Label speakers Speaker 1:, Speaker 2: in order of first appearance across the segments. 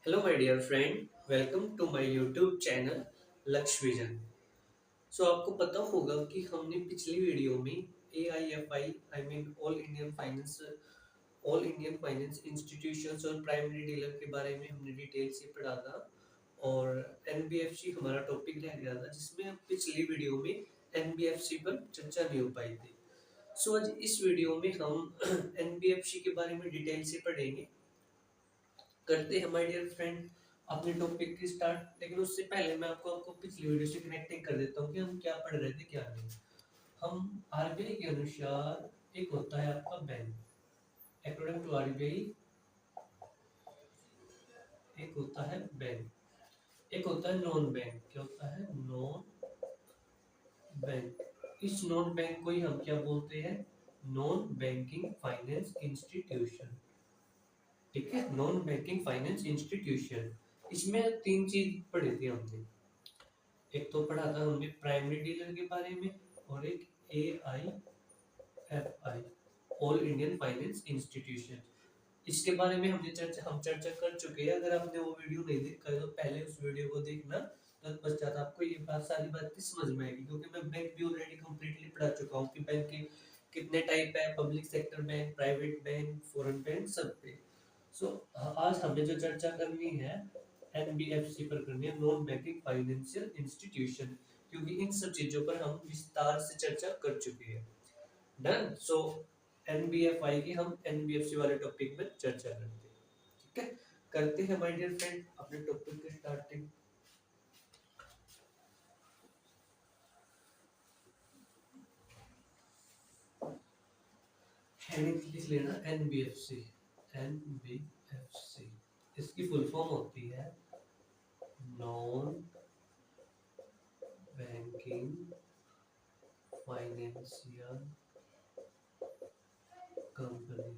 Speaker 1: Hello my dear friend, welcome to my YouTube channel Lakshya vision. आपको पता होगा कि हमने पिछली वीडियो में AIFI I mean all Indian finance institutions और प्राइमरी डीलर के बारे में हमने डिटेल से पढ़ा था। और NBFC हमारा टॉपिक रह गया था, जिसमें हम पिछली वीडियो में NBFC पर चर्चा नहीं हो पाई थी। आज इस वीडियो में हम NBFC के बारे में डिटेल से पढ़ेंगे। करते हैं माय डियर फ्रेंड अपने टॉपिक की स्टार्ट। लेकिन उससे पहले मैं आपको पिछली वीडियो से कनेक्टिंग कर देता हूँ कि हम क्या पढ़ रहे थे क्या नहीं। हम आरबीआई के अनुसार एक होता है आपका बैंक, अकॉर्डिंग टू आरबीआई एक होता है बैंक, एक होता है नॉन बैंक। क्या होता है? Non bank. इस नॉन बैंक को ही हम क्या बोलते हैं? Non banking finance institution. ठीक है, नॉन बैंकिंग फाइनेंस इंस्टीट्यूशन। इसमें तीन चीज पढ़ी थी हमने। एक तो पढ़ा था हमने प्राइमरी डीलर के बारे में, और एक AIFI all Indian finance institution. इसके बारे में हम चर्चा कर चुके हैं। अगर आपने वो वीडियो नहीं देखा है तो पहले उस वीडियो को देखना, तत्पश्चात आपको ये सारी बातें समझ में आएगी। क्योंकि मैं बैंक भी ऑलरेडी कंप्लीटली पढ़ा चुका हूँ कि बैंक के कितने टाइप है, public sector bank, private bank, foreign bank, सब पे। आज हमें जो चर्चा करनी है NBFC पर करनी है, नॉन बैंकिंग फाइनेंशियल इंस्टीट्यूशन, क्योंकि इन सब चीजों पर हम विस्तार से चर्चा कर चुके हैं। डन। NBFI की हम NBFC वाले टॉपिक में चर्चा करते हैं। ठीक है, करते हैं माय डियर फ्रेंड अपने टॉपिक की स्टार्टिंग। हेडिंग लिख लेना NBFC। NBFC इसकी फुल फॉर्म होती है नॉन बैंकिंग फाइनेंशियल कंपनी।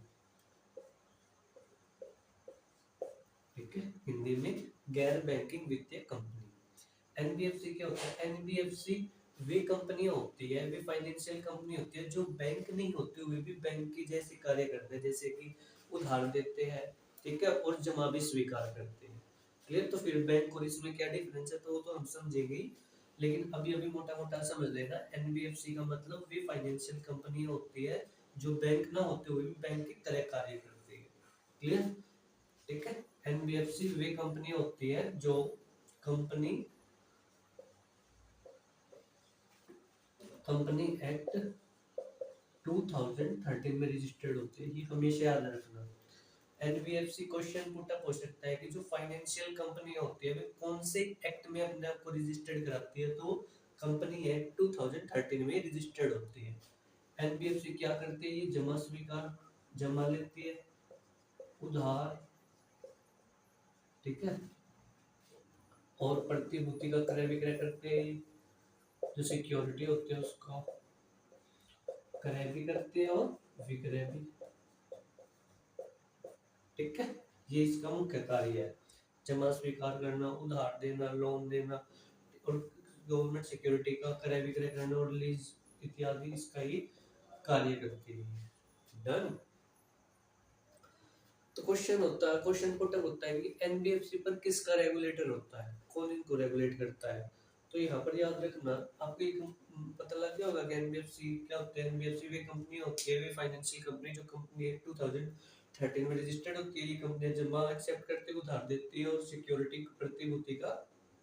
Speaker 1: ठीक है, हिंदी में गैर बैंकिंग वित्तीय कंपनी। एनबीएफसी क्या होता है? एनबीएफसी वे कंपनियां होती है, वे फाइनेंशियल कंपनी होती है जो बैंक नहीं होती हुए भी बैंक की जैसे कार्य करते हैं, जैसे कि उधार देते हैं, ठीक है, और जमा भी स्वीकार करते हैं। क्लियर? तो फिर बैंक और इसमें क्या डिफरेंस है तो हम समझेंगे ही। लेकिन अभी अभी मोटा मोटा समझ लेना, एनबीएफसी का मतलब वे फाइनेंशियल कंपनी होती है जो बैंक ना होते हुए भी बैंक की तरह कार्य करती है। क्लियर? ठीक है, एनबीएफसी वे कंपनी होती है जो कंपनी कंपनी एक्ट 2013 में रजिस्टर्ड होती है। ये हमेशा याद रखना। एनबीएफसी क्वेश्चन पुट अप हो सकता है कि जो फाइनेंशियल कंपनी होती है वे कौन से एक्ट में अपने आप को रजिस्टर्ड कराती है, तो कंपनी एक्ट 2013 में रजिस्टर्ड होती है। एनबीएफसी क्या करती है? ये जमा स्वीकार, जमा लेती है, उधार, ठीक है, और प्रतिभूति का क्रय विक्रय करते हैं। जो सिक्योरिटी होती है उसका क्रय भी करते हैं और विक्रय भी। ठीक है, ये इसका मुख्य कार्य है। जमा स्वीकार करना, उधार देना, लोन देना, और गवर्नमेंट सिक्योरिटी का क्रय विक्रय करना और लीज इत्यादि इसका ये कार्य करती है। डन। तो क्वेश्चन पुटअप होता है कि एनबीएफसी पर किसका रेगुलेटर होता है, कौन इनको रेगुलेट करता है। तो यहाँ पर याद रखना, आपको एक पता लग गया होगा कि एनबीएफसी क्या होता है। एनबीएफसी वे कंपनी होती है, वे फाइनेंशियल कंपनी जो कंपनी 2013 में रजिस्टर्ड होती है। ये कंपनी जमा एक्सेप्ट करती है, उधार देती है, और सिक्योरिटी प्रतिभूति का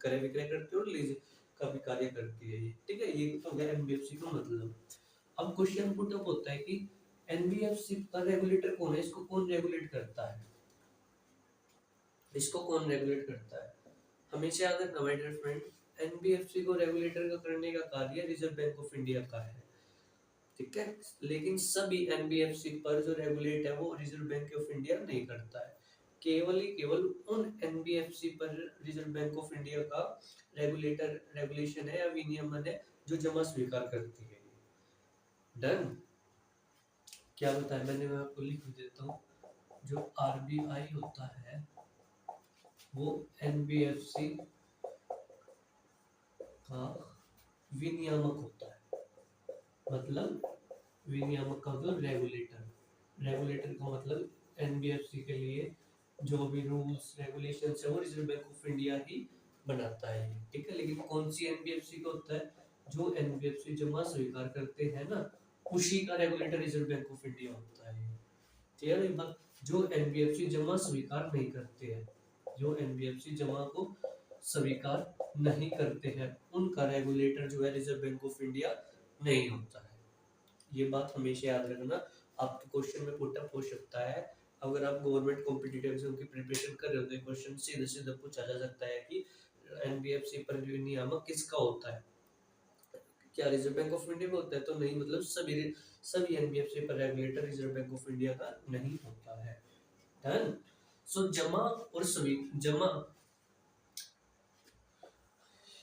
Speaker 1: क्रय विक्रय करती है, और लीज का भी कार्य करती है। ठीक है, ये तो हो गया एनबीएफसी का मतलब। अब क्वेश्चन पुटअप होता है कि एनबीएफसी का रेगुलेटर कौन है, इसको कौन रेगुलेट करता है, इसको कौन रेगुलेट करता है। हमेशा याद रखना माय डियर फ्रेंड, एनबीएफसी को रेगुलेटर का करने का कार्य रिजर्व बैंक ऑफ इंडिया का है। ठीक है, लेकिन सभी एनबीएफसी पर जो रेगुलेट है वो रिजर्व बैंक ऑफ इंडिया नहीं करता है। केवल ही केवल उन एनबीएफसी पर रिजर्व बैंक ऑफ इंडिया का रेगुलेशन है या विनियमन है जो जमा स्वीकार करती है। डन। क्या बताया मैंने, मैं आपको लिख देता हूँ। जो आरबीआई होता है वो एनबीएफसी का विनियामक होता है। मतलब विनियामक का मतलब रेगुलेटर। रेगुलेटर का मतलब एनबीएफसी के लिए जो भी रूल्स रेगुलेशन है वो रिजर्व बैंक ऑफ इंडिया ही बनाता है, ठीक है। लेकिन कौन सी एनबीएफसी का होता है, जो एनबीएफसी जमा स्वीकार करते हैं ना, उसी का regulator reserve bank of India होता है। क्लियर है बात। जो एनबीएफसी जमा स्वीकार नहीं करते हैं, जो एनबीएफसी जमा को स्वीकार नहीं करते हैं, उनका रेगुलेटर जो है रिजर्व बैंक ऑफ इंडिया नहीं होता है। ये बात हमेशा याद रखना, आपके क्वेश्चन में पुट अप हो सकता है। अगर आप गवर्नमेंट कॉम्पिटिटिव एग्जाम की प्रिपरेशन कर रहे हो तो क्वेश्चन सीधे सीधे पूछा जा सकता है कि एनबीएफसी पर नियामक किसका होता है, क्या रिजर्व बैंक ऑफ इंडिया का होता है, तो नहीं, मतलब सभी सभी एनबीएफसी पर regulator reserve bank of India का नहीं होता है। डन। सो जमा और सभी जमा,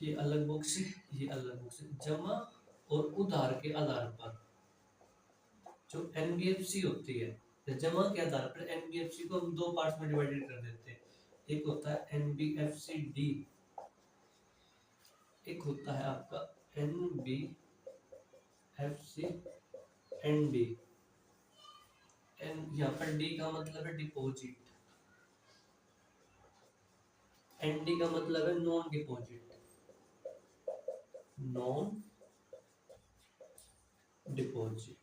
Speaker 1: ये अलग बुक्स है, ये अलग बुक्स है। जमा और उधार के आधार पर जो एनबीएफसी होती है, तो जमा के आधार पर एनबीएफसी को हम दो पार्ट्स में डिवाइडेड कर देते हैं। एक होता है एनबीएफसी डी, एक होता है आपका एनबीएफसी एनडी। एन यहाँ पर डी का मतलब है डिपॉजिट, एनडी का मतलब है नॉन डिपॉजिट, नॉन डिपॉजिट।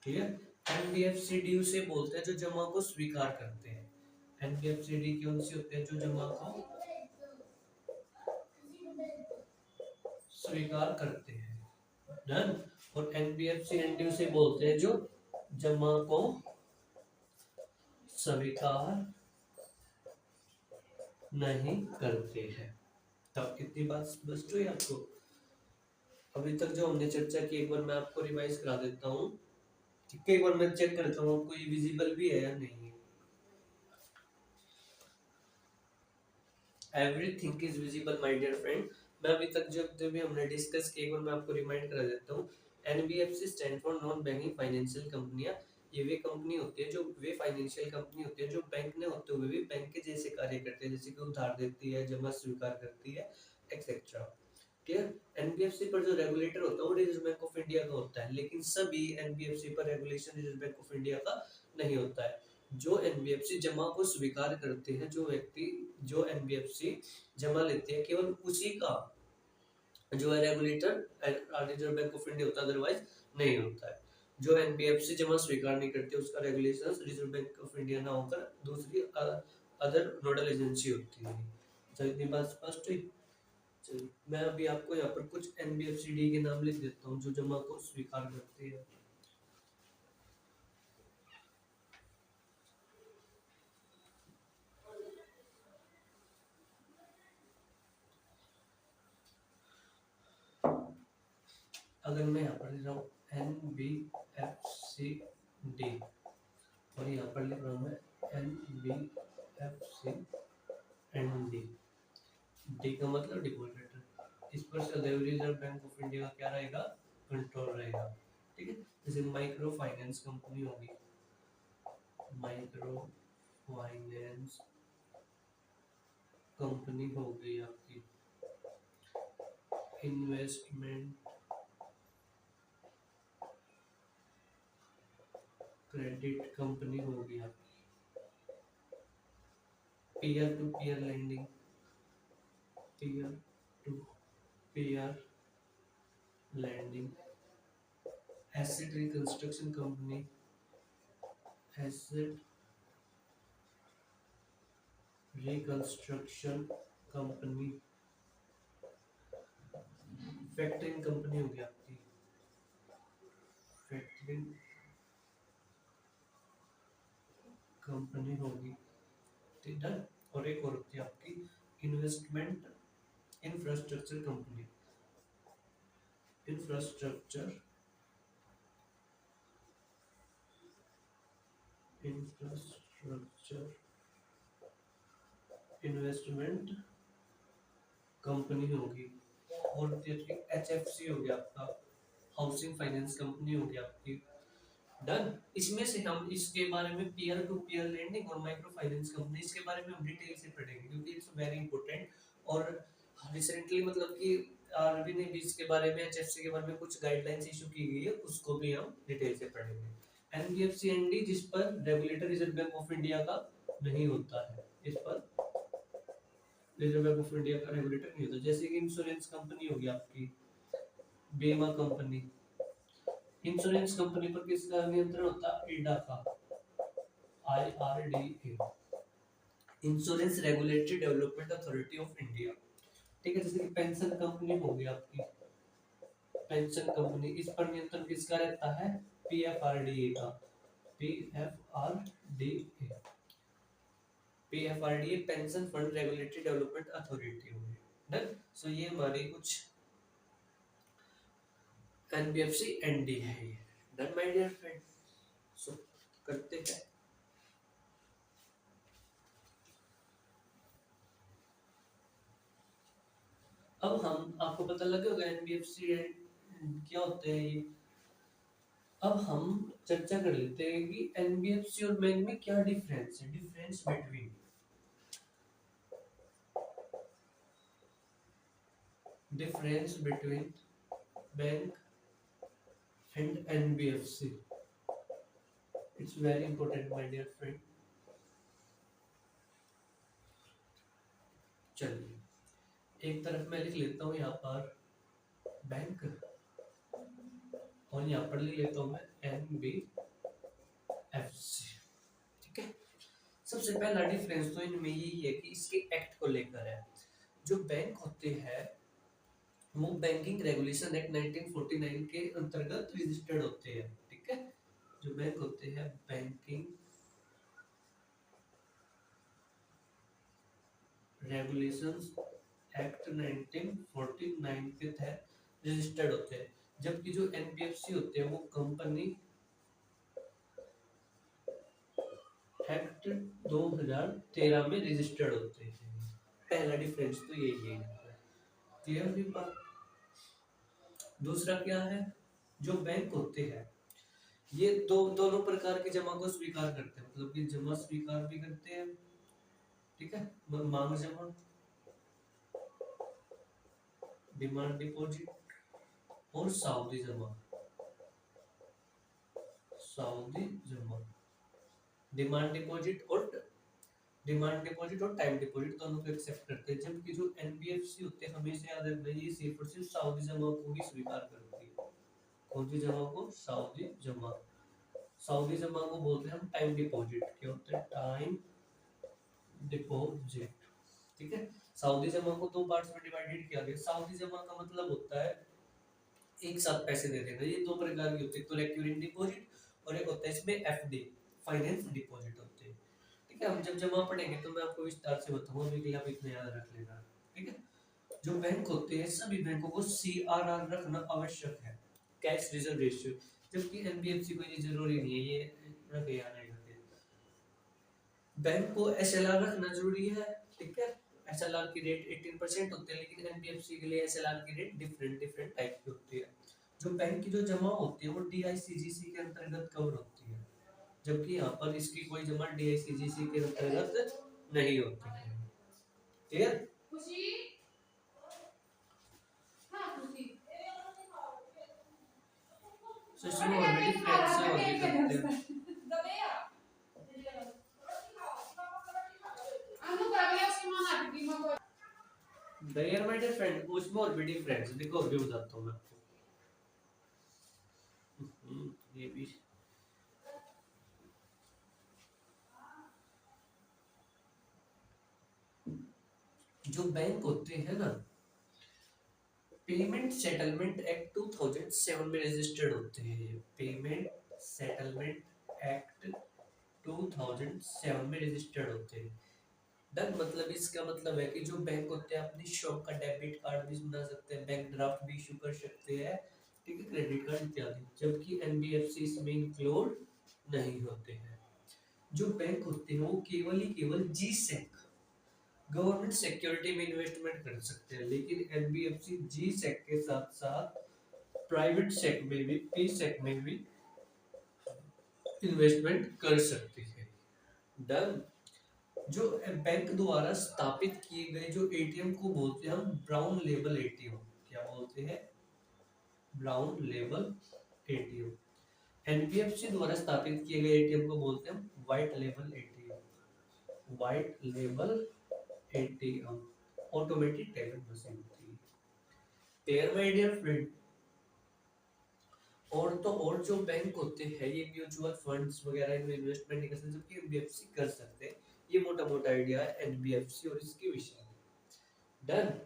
Speaker 1: ठीक है। एनबीएफसी डी उसे बोलते हैं जो जमा को स्वीकार करते हैं। एनबीएफसी डी कौन सी होते हैं, जो जमा को स्वीकार करते हैं। डन। और एनबीएफसी एनडी उसे बोलते हैं जो जमा को स्वीकार नहीं करते हैं। तब कितनी बात स्पष्ट हुई आपको। अभी तक जो हमने चर्चा की एक बार मैं आपको रिवाइज करा देता हूँ, ठीक है। एक बार मैं चेक करता हूँ आपको ये विजिबल भी है या नहीं। Everything is visible my dear friend. मैं अभी तक जो भी हमने डिस्कस किया एक बार मैं आपको रिमाइंड करा देता हूँ। NBFC stand for non banking financial कंपनियां। ये वे कंपनी होती है, जो वे फाइनेंशियल कंपनी होती है जो बैंक ने होते हुए भी बैंक के जैसे कार्य करते हैं, जैसे कि उधार देती है, जमा स्वीकार करती है, एक्सेट्रा। क्लियर। एनबीएफसी पर जो रेगुलेटर होता है वो रिजर्व बैंक ऑफ इंडिया का होता है, लेकिन सभी एनबीएफसी पर regulation reserve bank of India का नहीं होता है। जो एनबीएफसी जमा को स्वीकार करते हैं, जो व्यक्ति जो एनबीएफसी जमा लेते हैं, केवल उसी का जो है regulator reserve bank of India होता है, अदरवाइज नहीं होता है। जो एनबीएफसी जमा स्वीकार नहीं करते उसका regulation reserve bank of India ना होकर दूसरी अदर नोडल एजेंसी होती है। तो इतनी बात स्पष्ट हुई। चलिए मैं अभी आपको यहाँ पर कुछ एनबीएफसी डी के नाम लिख देता हूँ जो जमा को स्वीकार करते हैं। अगर मैं यहाँ पर लिख रहा हूँ एनबीएफसी डी और यहाँ पर लिख रहा हूँ मैं एनबीएफसी एनडी, डी का मतलब डिपॉजिटर, इस पर सदैव रिजर्व बैंक ऑफ इंडिया का क्या रहेगा, कंट्रोल रहेगा। ठीक है। जैसे माइक्रो फाइनेंस कंपनी होगी, माइक्रो फाइनेंस कंपनी हो गई आपकी, इन्वेस्टमेंट क्रेडिट कंपनी होगी आपकी, peer to peer lending, peer to peer lending, asset reconstruction company, asset reconstruction company, factoring company होगी आपकी, फैक्टरिंग कंपनी होगी। ठीक है। और एक और होती है आपकी investment infrastructure company, infrastructure infrastructure investment company होगी। और एचएफसी हो गया आपका, हाउसिंग फाइनेंस कंपनी होगी आपकी। डन। इसमें से हम इसके बारे में पीयर टू पीयर लेंडिंग और माइक्रो फाइनेंस कंपनी, इसके बारे में हम डिटेल से पढ़ेंगे क्योंकि इट्स वेरी इंपॉर्टेंट। और रिसेंटली मतलब कि आरबी ने भी इसके बारे में, एचएफसी के बारे में कुछ गाइडलाइंस इशू की गई है, उसको भी हम डिटेल से पढ़ेंगे। एनबीएफसी एनडी जिस पर regulator reserve bank of India का नहीं होता है, इस पर रिजर्व बैंक ऑफ इंडिया का रेगुलेटर नहीं होता। जैसे कि इंश्योरेंस कंपनी होगी आपकी, बीमा कंपनी, इंश्योरेंस कंपनी पर किसका नियंत्रण होता है? इडा का, IRDA, insurance regulatory development authority of India. ठीक है, जैसे कि पेंशन कंपनी होगी आपकी, पेंशन कंपनी, इस पर नियंत्रण किसका रहता है? PFRDA का, PFRDA, PFRDA pension fund regulatory development authority होगी। डन। सो ये हमारे कुछ NBFC ND है ये। Done my dear friend. So करते हैं। अब हम, आपको पता लग होगा NBFC क्या होते हैं ये। अब हम चर्चा कर लेते हैं कि NBFC और बैंक में क्या डिफरेंस है, difference between, difference between bank and NBFC। It's very important my dear friend. चलिए एक तरफ मैं लिख लेता हूँ यहाँ पर बैंक, और यहाँ पर लिख लेता हूँ मैं NBFC। ठीक है, सबसे पहला डिफरेंस तो इनमें यही है कि इसके एक्ट को लेकर है। जो बैंक होते हैं वो बैंकिंग रेगुलेशन एक्ट 1949 के अंतर्गत रजिस्टर्ड होते हैं। ठीक है, जो बैंक होते हैं बैंकिंग रेगुलेशंस एक्ट 1949 के तहत रजिस्टर्ड होते हैं। जबकि जो NBFC होते हैं वो कंपनी एक्ट 2013 में रजिस्टर्ड होते हैं। पहला डिफरेंस तो यही है। क्लियर हुई बात। दूसरा क्या है, जो बैंक होते हैं ये दोनों प्रकार के जमा को स्वीकार करते हैं, मतलब कि जमा स्वीकार भी करते हैं। ठीक है, मांग जमा, डिमांड डिपॉजिट, और सावधि जमा, सावधि जमा, डिमांड डिपॉजिट और टाइम डिपॉजिट दोनों को एक्सेप्ट करते हैं। जबकि जो NBFC होते हैं, हमेशा याद रखना, ये सिर्फ और सिर्फ सावधि जमा को ही स्वीकार करती है। कौन सी जमा को? सावधि जमा। सावधि जमा को बोलते हैं हम टाइम डिपॉजिट। क्या होता है? Time deposit. ठीक है, सावधि जमा को दो पार्ट्स में डिवाइडेड किया गया। सावधि जमा का मतलब होता है एक साथ पैसे दे देना। ये दो प्रकार की होती है, तो रिकरिंग डिपॉजिट, और एक होता है इसमें FD, फाइनेंस डिपॉजिट होते हैं। ठीक है, हम जब जमा पढ़ेंगे तो मैं आपको विस्तार से बताऊंगा, अभी के लिए आप इतना याद रख लेना। ठीक है, जो बैंक होते हैं सभी बैंकों को CRR रखना आवश्यक है, कैश रिजर्व रेशियो। जबकि NBFC को ये जरूरी नहीं है, ये रखे या नहीं रखे। बैंक को SLR रखना जरूरी है। ठीक है, SLR की रेट 18% होते हैं, लेकिन NBFC के लिए SLR की रेट डिफरेंट डिफरेंट टाइप की होती है। जो बैंक की जो जमा होती है वो DICGC के अंतर्गत कवर होती है, जबकि यहाँ पर इसकी कोई जमा DICGC के अंतर्गत नहीं होती है। क्लियर? So इसमें और भी डिफरेंस है, और भी करते हैं। देयर माय डियर फ्रेंड, उसमें और भी डिफरेंस है, देखो और भी बताता हूँ मैं आपको। ये भी जो बैंक होते हैं ना, पेमेंट सेटलमेंट एक्ट 2007 में रजिस्टर्ड होते हैं। पेमेंट सेटलमेंट एक्ट 2007 में रजिस्टर्ड होते हैं। डन, मतलब इसका मतलब है कि जो बैंक होते हैं अपनी शॉप का डेबिट कार्ड भी बना सकते हैं, बैंक ड्राफ्ट भी इशू कर सकते हैं, ठीक है, क्रेडिट कार्ड इत्यादि। जबकि NBFC इसमें इंक्लूड नहीं होते हैं। जो बैंक होते हैं वो केवल ही केवल GSEC, गवर्नमेंट सिक्योरिटी में इन्वेस्टमेंट कर सकते हैं, लेकिन NBFC GSEC के साथ साथ प्राइवेट सेक्टर में भी, PSEC में भी इन्वेस्टमेंट कर सकती है। डन। जो बैंक द्वारा स्थापित किए गए जो ATM को बोलते हैं हम ब्राउन लेबल ATM। क्या बोलते हैं? Brown label ATM। NBFC द्वारा स्थापित किए गए ATM को बोलते हैं हम white label ATM। White label ATM, automated teller machine होती है। Clear my dear friend. और तो और जो बैंक होते हैं ये म्यूचुअल फंड्स वगैरह इनमें इन्वेस्टमेंट नहीं कर सकते, जबकि एनबीएफसी कर सकते हैं। ये मोटा मोटा आइडिया है एनबीएफसी और इसके विषय में। डन।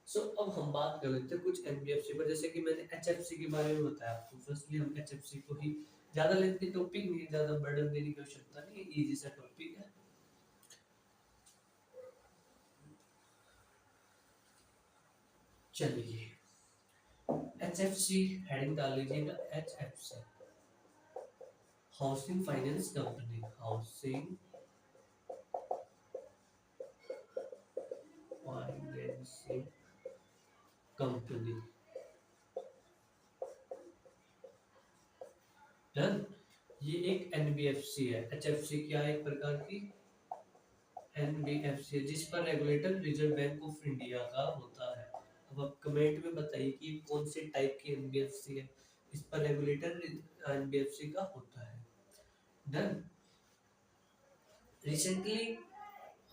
Speaker 1: सो अब हम बात कर लेते हैं कुछ एनबीएफसी पर, जैसे कि मैंने एचएफसी के बारे में बताया आपको। फर्स्टली हम एचएफसी को ही, ज्यादा लेंथी टॉपिक नहीं है, ज्यादा बर्डन देने की आवश्यकता नहीं है, इजी सा टॉपिक है। चलिए एचएफसी हेडिंग डाल लीजिएगा, HFC housing finance company, housing financing company. Done. ये एक एनबीएफसी है। एचएफसी क्या है? एक प्रकार की एनबीएफसी है जिस पर regulator reserve bank of India का होता है। अब आप कमेंट में बताइए कि कौन से टाइप की एनबीएफसी है इस पर रेगुलेटर एनबीएफसी का होता है। डन। रिसेंटली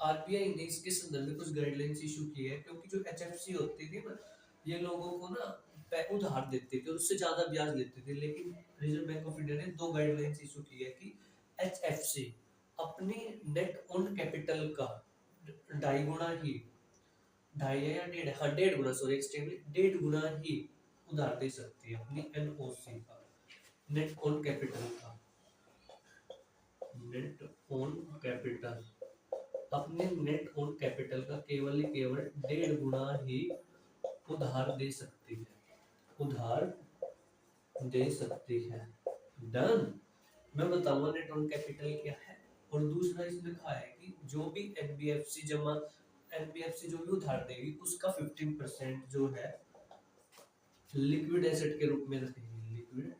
Speaker 1: आरबीआई ने इसके संदर्भ में कुछ गाइडलाइंस इशू की है, क्योंकि जो एचएफसी होती थी ना, ये लोगों को ना उधार देते थे और उससे ज्यादा ब्याज लेते थे। लेकिन रिजर्व बैंक ऑफ इंडिया ने दो गाइडलाइंस इशू की है कि एचएफसी अपनी नेट ओन कैपिटल का 2.5 गुना ही, 2.5 या 1.5, हाँ 1.5 गुना, सॉरी एक्सट्रीमली 1.5 गुना ही उधार दे सकती है अपनी एनओसी का, नेट ओन कैपिटल का। नेट ओन कैपिटल, अपने नेट ओन कैपिटल का केवल 1.5 गुना ही उधार दे सकती है, उधार दे सकती है। डन। मैं बताऊंगा नेट ऑन कैपिटल क्या है। और दूसरा इसमें लिखा है कि जो भी एनबीएफसी जमा, एनबीएफसी जो भी उधार देगी उसका 15% जो है लिक्विड एसेट के रूप में रखेगी, लिक्विड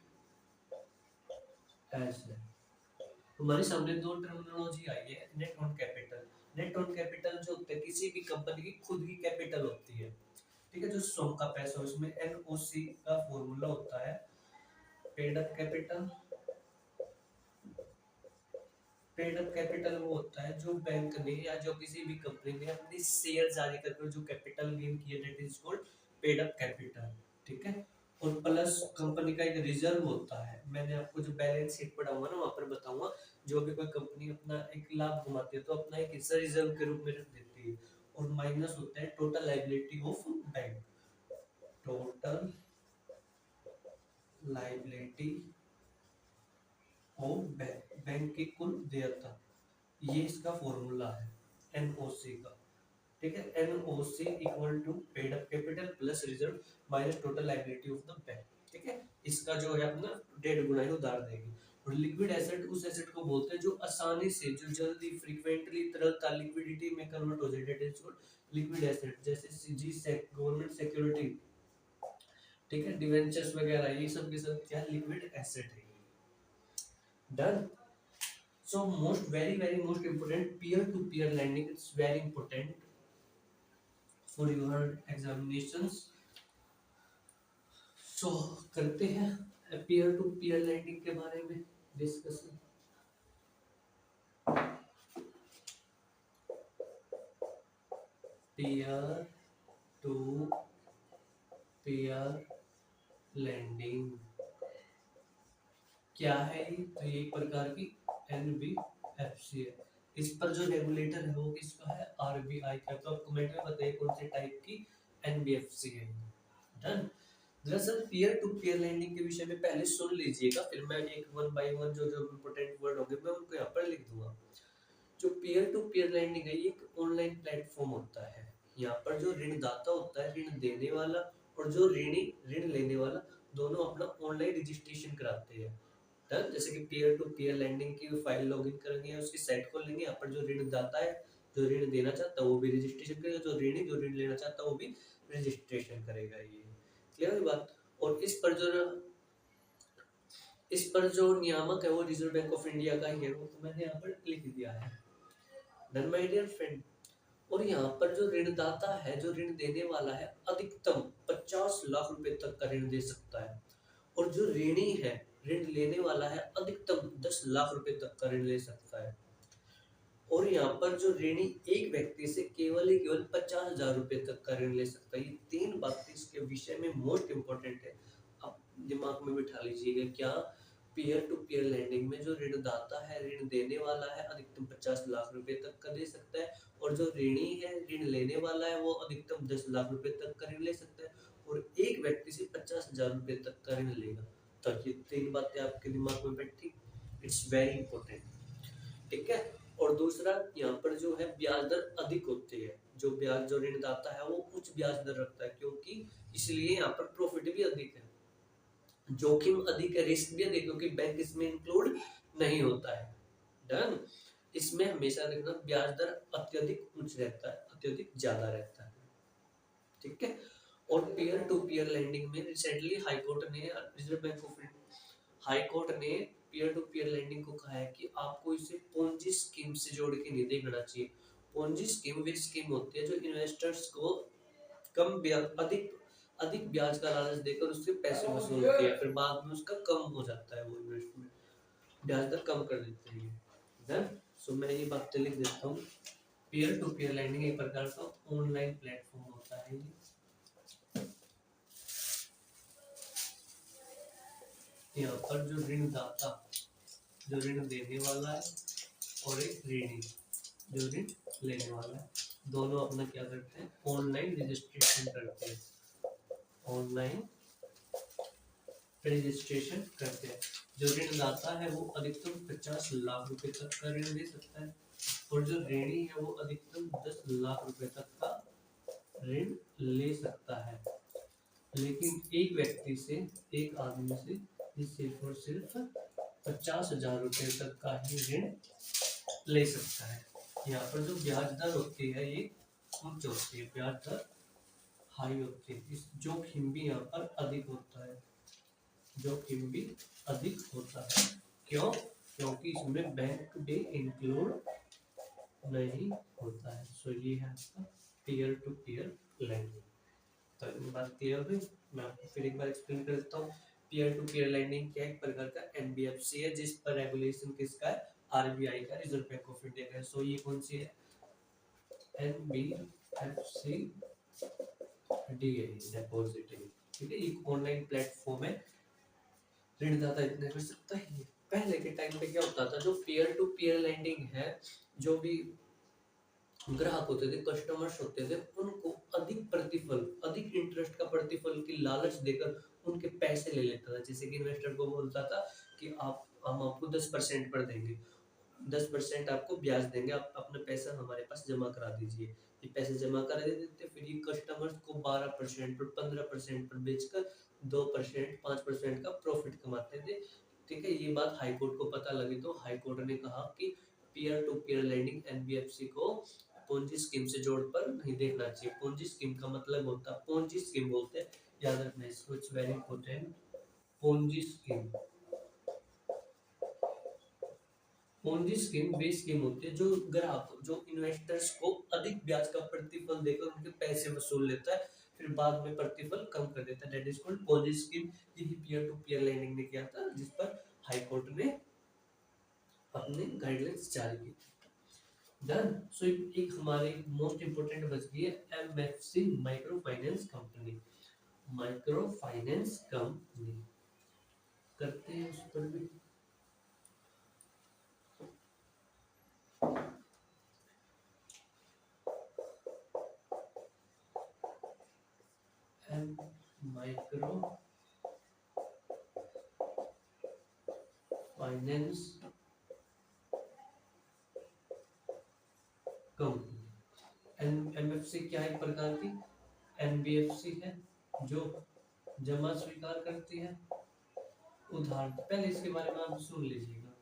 Speaker 1: एसेट। हमारे सामने दो टर्मिनोलॉजी आई है, net on capital. Net on capital जो होता है किसी भी कंपनी की खुद की कैपिटल होती है, ठीक है, जो स्वयं का पैसा, उसमें एनओसी का फॉर्मूला होता है paid up capital. Paid up capital वो होता है जो बैंक ने या जो किसी भी कंपनी ने अपनी शेयर जारी करके जो कैपिटल गेन किया, that is called paid up capital. ठीक है। और प्लस कंपनी का एक रिजर्व होता है। मैंने आपको जो बैलेंस शीट पढ़ाऊंगा ना वहां पर बताऊंगा, जो भी कोई कंपनी अपना एक लाभ कमाती है तो अपना एक हिस्सा रिजर्व के रूप में रख देती है। और माइनस होता है total liability of bank, total liability of bank, bank की कुल देयता। ये इसका फॉर्मूला है एनओसी का। ठीक है, NOC equal to paid up capital plus reserve minus total liability of the bank. ठीक है, इसका जो है अपना 1.5 गुना ही उधार देगी। और लिक्विड एसेट उस एसेट को बोलते हैं जो आसानी से, जो जल्दी, फ्रीक्वेंटली, तरलता, लिक्विडिटी में कन्वर्ट हो जाए, that is called liquid asset. जैसे सीजी सेक, गवर्नमेंट सिक्योरिटी, ठीक है, डिवेंचर्स वगैरह, ये सब के सब क्या लिक्विड एसेट है। Done. So most very most important, peer to peer lending, it's very important for your examinations. So करते हैं peer to peer lending के बारे में discussion. peer to peer lending क्या है? ये तो ये एक प्रकार की एनबीएफसी है। इस पर जो रेगुलेटर है वो किसका है? आरबीआई का। तो आप कमेंट में बताइए कौन से टाइप की एनबीएफसी है। डन। दरअसल पीयर टू पीयर लैंडिंग के विषय में पहले सुन लीजिएगा, फिर मैं एक वन बाय वन जो जो इंपॉर्टेंट वर्ड होंगे मैं उनको यहाँ पर लिख दूंगा। जो पीयर टू पीयर लैंडिंग है ये एक ऑनलाइन प्लेटफॉर्म होता है। यहाँ पर जो ऋणदाता होता है, ऋण देने वाला, और जो ऋणी, ऋण लेने वाला, दोनों अपना ऑनलाइन रजिस्ट्रेशन कराते हैं। डन। जैसे कि पीयर टू पीयर लैंडिंग की फाइल लॉगिन करेंगे, उसकी साइट खोल लेंगे, यहाँ पर जो ऋणदाता है, जो ऋण देना चाहता है वो भी रजिस्ट्रेशन करेगा, जो ऋणी जो ऋण लेना चाहता है वो भी रजिस्ट्रेशन करेगा। ये क्लियर है बात। और इस पर जो नियामक है वो रिजर्व बैंक ऑफ इंडिया का ही है, वो तो मैंने यहाँ पर लिख दिया है। Done my dear friend. और यहाँ पर जो ऋणदाता है, जो ऋण देने वाला है, अधिकतम 50 लाख रुपए तक का ऋण दे सकता है। और जो ऋणी है, ऋण लेने वाला है, अधिकतम 10 लाख रुपए तक का ऋण ले सकता है। और यहाँ पर जो ऋणी एक व्यक्ति से केवल ही केवल 50,000 रुपए तक का ऋण ले सकता है। ये तीन बातें इसके विषय में मोस्ट इंपॉर्टेंट है, आप दिमाग में बिठा लीजिएगा। क्या? पीयर टू पीयर लैंडिंग में जो ऋणदाता है, ऋण देने वाला है, अधिकतम 50 लाख रुपए तक का दे सकता है, और जो ऋणी है, ऋण लेने वाला है, वो अधिकतम 10 लाख रुपए तक का ऋण ले सकता है, और एक व्यक्ति से 50,000 रुपए तक का ऋण लेगा। तो ये तीन बातें आपके दिमाग में बैठी, इट्स वेरी इंपॉर्टेंट, ठीक है। और दूसरा, यहाँ पर जो है ब्याज दर अधिक होती है, जो ऋणदाता है वो उच्च ब्याज दर रखता है, क्योंकि इसलिए यहाँ पर प्रॉफिट भी अधिक है, जोखिम अधिक है, रिस्क भी अधिक, क्योंकि बैंक इसमें इंक्लूड नहीं होता है। डन। इसमें हमेशा देखना ब्याज दर अत्यधिक उच्च रहता है, अत्यधिक ज्यादा रहता है, ठीक है। और पीयर टू पीयर लैंडिंग में रिसेंटली हाईकोर्ट ने, रिजर्व बैंक ऑफ हाईकोर्ट ने पीयर टू पीयर लैंडिंग को कहा है कि आपको इसे पोंजी स्कीम से जोड़ के नहीं देखना चाहिए। पोंजी स्कीम वे स्कीम होती है जो इन्वेस्टर्स को कम ब्याज, अधिक अधिक ब्याज का लालच देकर उससे पैसे वसूलती है, फिर बाद में उसका कम हो जाता है, वो इन्वेस्टमेंट ब्याज दर कम कर देते हैं। डन। सो मैं ये बात लिख देता हूँ। पीयर टू पीयर लैंडिंग एक प्रकार का ऑनलाइन प्लेटफॉर्म होता है। यहाँ पर जो ऋणदाता, जो ऋण देने वाला है, और एक ऋणी जो ऋण लेने वाला है, दोनों अपना क्या करते हैं, ऑनलाइन रजिस्ट्रेशन करते हैं, ऑनलाइन रजिस्ट्रेशन करते हैं। जो ऋणदाता है वो अधिकतम 50 लाख रुपए तक का ऋण दे सकता है, और जो ऋणी है वो अधिकतम 10 लाख रुपए तक का ऋण ले सकता है। लेकिन एक व्यक्ति से, एक आदमी से ये सिर्फ और सिर्फ 50,000 रुपए तक का ही ऋण ले सकता है। यहाँ पर जो ब्याज दर होती है ये उच्च होती है, ब्याज दर हाई होती है, इस जोखिम भी यहाँ पर अधिक होता है, जोखिम भी अधिक होता है। क्यों? क्योंकि इसमें बैंक भी इंक्लूड नहीं होता है। सो ये है आपका पीयर टू पीयर लैंडिंग। तो ये बात क्लियर हुई। मैं आपको फिर एक बार एक्सप्लेन कर देता हूँ। पीयर टू पीयर लैंडिंग क्या एक प्रकार का एनबीएफसी है, जिस पर रेगुलेशन किसका है, आरबीआई का, रिजर्व बैंक ऑफ इंडिया का है। सो ये कौन सी है, एनबीएफसी डीए डिपॉजिटरी, ठीक है। एक ऑनलाइन प्लेटफॉर्म है, ऋणदाता इतने कर सकता है। पहले के टाइम पे क्या होता था, जो पीयर टू पीयर लैंडिंग है, जो भी ग्राहक होते थे, कस्टमर्स होते थे, उनको अधिक प्रतिफल, अधिक इंटरेस्ट का प्रतिफल की लालच देकर उनके पैसे ले लेता था। जैसे कि इन्वेस्टर को बोलता था कि आप, हम आपको 10% पर देंगे, 10% आपको ब्याज देंगे, आप अपना पैसा हमारे पास जमा करा दीजिए। ये पैसे जमा करा देते, फिर ये कस्टमर्स को 12% पर, 15% पर बेचकर 2%, 5% का प्रॉफिट कमाते थे, ठीक है। ये बात हाईकोर्ट को पता लगी, तो हाईकोर्ट ने कहा कि peer to peer lending NBFC को पोंजी स्कीम से जोड़ पर नहीं देखना चाहिए। पोंजी स्कीम का मतलब होता है, पोंजी स्कीम बोलते हैं, याद रखना इसको, it's very important. Ponzi scheme, Ponzi scheme way scheme होती है जो ग्राहक, जो इन्वेस्टर्स को अधिक ब्याज का प्रतिफल देकर उनके पैसे वसूल लेता है, फिर बाद में प्रतिफल कम कर देता है, that is called Ponzi scheme. यही पीयर टू पीयर लैंडिंग ने किया था, जिस पर हाई कोर्ट ने अपने गाइडलाइंस जारी की थी। डन। सो एक हमारे मोस्ट इंपोर्टेंट बच गई है MFC, micro finance company, micro finance company करते हैं उस पर भी। माइक्रो फाइनेंस कंपनी, एमएफसी क्या है, एक प्रकार की एनबीएफसी है, जो जमा स्वीकार करती है उधार। पहले इसके बारे में आप सुन लीजिएगा।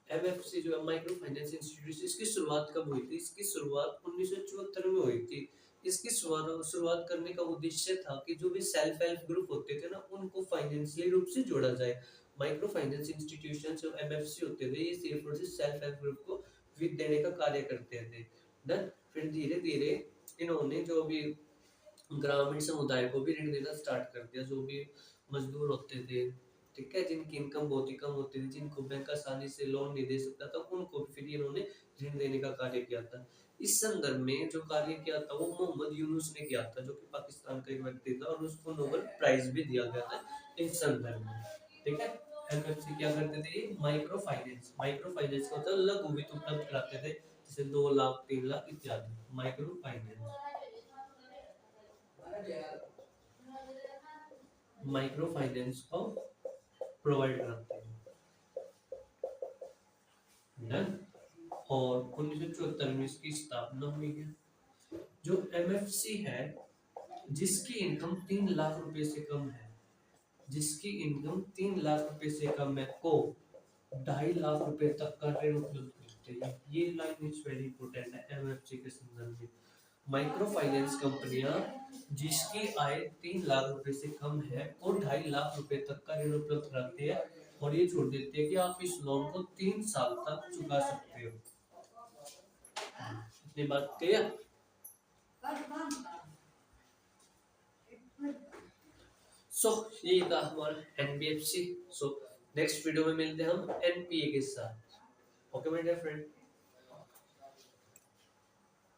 Speaker 1: एमएफसी जो है, माइक्रो फाइनेंस इंस्टीट्यूशन, इसकी शुरुआत कब हुई थी? इसकी शुरुआत 1974 में हुई थी। इसकी शुरुआत करने का उद्देश्य था कि जो भी सेल्फ हेल्प ग्रुप होते थे ना, उनको फाइनेंशियली रूप से जोड़ा जाए। माइक्रो फाइनेंस इंस्टीट्यूशन जो एमएफसी होते थे, ये सिर्फ और सिर्फ सेल्फ हेल्प ग्रुप को वित्त देने का कार्य करते थे। देन फिर धीरे धीरे इन्होंने जो भी ग्रामीण समुदाय को भी ऋण देना स्टार्ट कर दिया। जो भी मजदूर होते थे, ठीक है, जिनकी इनकम बहुत ही कम होती थी, जिनको बैंक आसानी से लोन नहीं दे सकता था, उनको भी फिर इन्होंने ऋण देने का कार्य किया था। इस संदर्भ में जो कार्य किया था वो मोहम्मद यूनुस ने किया था, जो कि पाकिस्तान का एक व्यक्ति था, और उसको नोबेल प्राइज भी दिया गया था इस संदर्भ में। ठीक है। एमएफसी क्या करते थे, माइक्रो फाइनेंस, माइक्रो फाइनेंस का मतलब लघु वित्त उपलब्ध कराते थे, जैसे 2 लाख 3 लाख इत्यादि, माइक्रो फाइनेंस। माइक्रो फाइनेंस को प्रोवाइड कराते हैं। डन। और 1974 में इसकी स्थापना हुई है। जो एमएफसी है, जिसकी इनकम 3 लाख रुपए से कम है, जिसकी इनकम 3 लाख रुपए से कम है, को 2.5 लाख रुपए तक का ऋण उपलब्ध करते हैं। ये लाइन इज वेरी इंपॉर्टेंट है एमएफसी के संदर्भ में। माइक्रो फाइनेंस कंपनियां जिसकी आय 3 लाख रुपए से कम है वो 2.5 लाख रुपए तक का ऋण उपलब्ध कराती है, और ये छोड़ देती है कि आप इस लोन को 3 साल तक चुका सकते हो। इतनी बात क्लियर। सो ये था हमारा एनबीएफसी। सो नेक्स्ट वीडियो में मिलते हैं हम एनपीए के साथ। Okay my dear friend.